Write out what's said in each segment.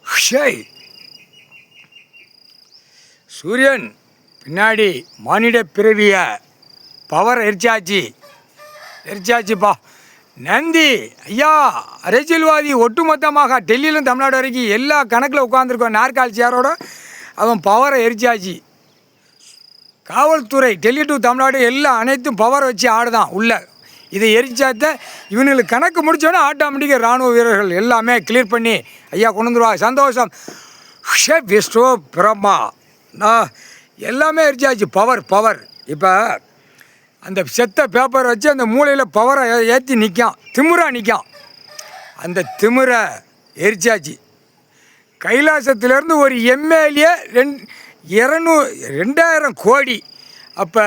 ஷேய் சூரியன் பின்னாடி மானிட பிறவிய பவர் எரிச்சாச்சுப்பா. நந்தி ஐயா அரசியல்வாதி ஒட்டுமொத்தமாக டெல்லியிலும் தமிழ்நாடு வரைக்கும் எல்லா கணக்கில் உட்காந்துருக்கோம் நாற்காலி சேரோட அவன் பவரை எரிச்சாச்சு. காவல்துறை டெல்லி டு தமிழ்நாடு எல்லாம் அனைத்தும் பவர் வச்சு ஆடுதான் உள்ள. இதை எரிச்சாத்த இவனுங்களுக்கு கணக்கு முடித்தோன்னே ஆட்டோமேட்டிக்காக இராணுவ வீரர்கள் எல்லாமே கிளியர் பண்ணி ஐயா கொண்டு வந்துடுவாங்க. சந்தோஷம். ஷேப் விஸ்டோ பிரம்மா நான் எல்லாமே எரிச்சாச்சு. பவர் இப்போ அந்த செத்த பேப்பர் வச்சு அந்த மூளையில் பவரை ஏற்றி நிற்கான், திமிராக நிற்கான். அந்த திமிரை எரிச்சாச்சு. கைலாசத்துலேருந்து ஒரு எம்எல்ஏ 2000 கோடி, அப்போ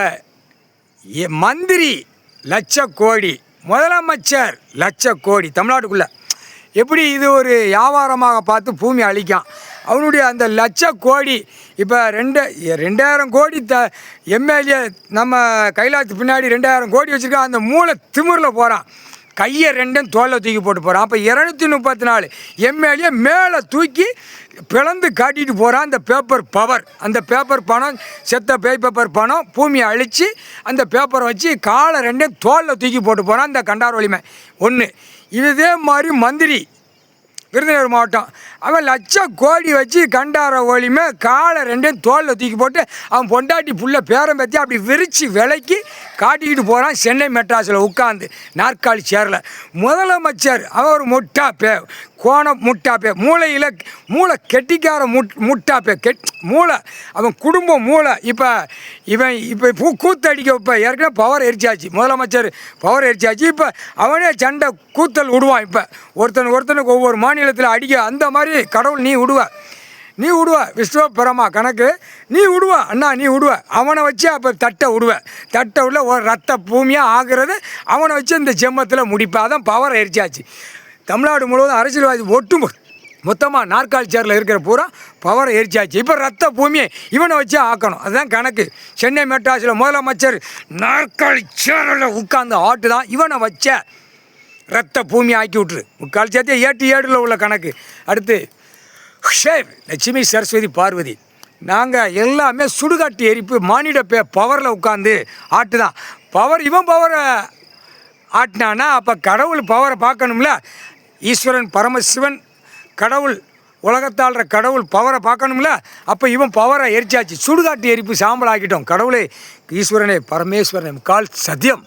மந்திரி 1,00,000 கோடி, முதலமைச்சர் 1,00,000 கோடி தமிழ்நாட்டுக்குள்ளே. எப்படி இது ஒரு வியாபாரமாக பார்த்து பூமி அழிக்கான். அவனுடைய அந்த 1,00,000 கோடி இப்போ 2000 கோடி எம்எல்ஏ நம்ம கைலாசத்துக்கு பின்னாடி 2000 கோடி வச்சுருக்கான். அந்த மூளை திமிரில் போகிறான். கையை ரெண்டும் தோலை தூக்கி போட்டு போகிறான். அப்போ 234 எம்எல்ஏ மேலே தூக்கி பிளந்து காட்டிட்டு போகிறான். அந்த பேப்பர் பவர், அந்த பேப்பர் பணம், செத்த பேப்பர் பணம் பூமியை அழித்து அந்த பேப்பரை வச்சு காலை ரெண்டையும் தோலில் தூக்கி போட்டு போகிறான். அந்த கண்டார் வலிமை ஒன்று. இதே மாதிரி மந்திரி விருதுநகர் மாவட்டம் அவன் 1,00,000 கோடி வச்சு கண்டார ஒளிமை காலை ரெண்டையும் தோலில் தூக்கி போட்டு அவன் பொண்டாட்டி புள்ள பேரம் பற்றி அப்படி விரித்து விலைக்கு காட்டிக்கிட்டு போகிறான். சென்னை மெட்ராஸில் உட்காந்து நாற்காலி சேரில். முதலமைச்சர் அவன் ஒரு முட்டாப்பே, முட்டாப்பே, மூளை கெட்டிக்கார முட்டாப்பே, மூளை அவன் குடும்பம் மூளை. இப்போ கூத்தடிக்க இப்போ ஏற்கனவே பவர் எரிச்சாச்சு. முதலமைச்சர் பவர் எரிச்சாச்சு. இப்போ அவனே சண்டை கூத்தல் விடுவான். இப்போ ஒருத்தனுக்கு ஒவ்வொரு மாநிலத்தில் அடிக்க அந்த மாதிரி கடவுள் நீ விடுவ விஸ்வ பரமா கணக்கு நீ விடுவ அண்ணா, நீ விடுவ. அவனை வச்சு அப்போ தட்டை உள்ள ஒரு ரத்த பூமியாக ஆகிறது அவனை வச்சு இந்த ஜென்மத்தில் முடிப்பேன். அதான் பவர் எரிச்சாச்சு. தமிழ்நாடு முழுவதும் அரசியல்வாதி மொத்தமாக நாற்காலி சேரில் இருக்கிற பூரா பவரை எரிச்சாச்சு. இப்போ ரத்த பூமியை இவனை வச்சு ஆக்கணும். அதுதான் கணக்கு. சென்னை மெட்ராஸில் முதலமைச்சர் நாற்காலி சேரில் உட்கார்ந்து ஆட்டு தான் இவனை வச்ச ரத்த பூமி ஆக்கி விட்ரு. முக்கால் சேர்த்து 7 உள்ள கணக்கு. அடுத்து ஷேவ் லட்சுமி சரஸ்வதி பார்வதி நாங்கள் எல்லாமே சுடுகாட்டு எரிப்பு மானிட பவரில் உட்காந்து ஆட்டு தான் பவர். இவன் பவரை ஆட்டினான்னா அப்போ கடவுள் பவரை பார்க்கணும்ல. ஈஸ்வரன் பரமசிவன் கடவுள் உலகத்தாள்ற கடவுள் பவரை பார்க்கணும்ல. அப்போ இவன் பவரை எரிச்சாச்சு. சுடுகாட்டு எரிப்பு சாம்பல் ஆக்கிட்டோம். கடவுளே ஈஸ்வரனே பரமேஸ்வரனே கால் சத்தியம்.